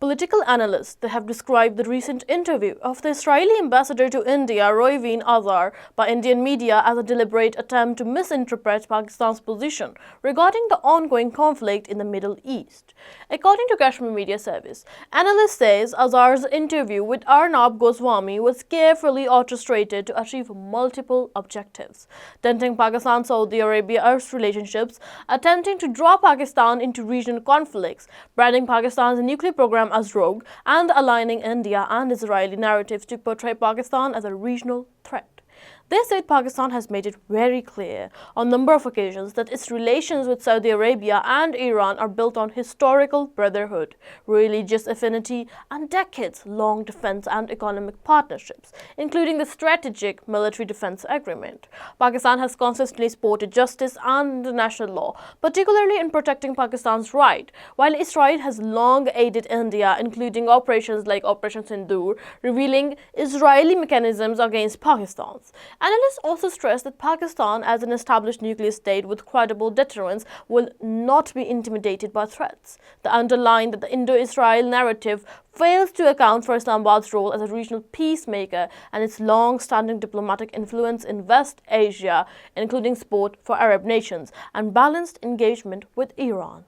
Political analysts have described the recent interview of the Israeli ambassador to India, Roiveen Azar, by Indian media as a deliberate attempt to misinterpret Pakistan's position regarding the ongoing conflict in the Middle East. According to Kashmir Media Service, analyst says Azar's interview with Arnab Goswami was carefully orchestrated to achieve multiple objectives: denting Pakistan-Saudi Arabia-Earth relationships, attempting to draw Pakistan into regional conflicts, branding Pakistan's nuclear program as rogue, and aligning India and Israeli narratives to portray Pakistan as a regional threat. They said Pakistan has made it very clear on a number of occasions that its relations with Saudi Arabia and Iran are built on historical brotherhood, religious affinity, and decades-long defense and economic partnerships, including the strategic military defense agreement. Pakistan has consistently supported justice and international law, particularly in protecting Pakistan's right, while Israel has long aided India, including operations like Operation Sindoor, revealing Israeli mechanisms against Pakistan's. Analysts also stress that Pakistan, as an established nuclear state with credible deterrence, will not be intimidated by threats. They underline that the Indo-Israel narrative fails to account for Islamabad's role as a regional peacemaker and its long-standing diplomatic influence in West Asia, including support for Arab nations and balanced engagement with Iran.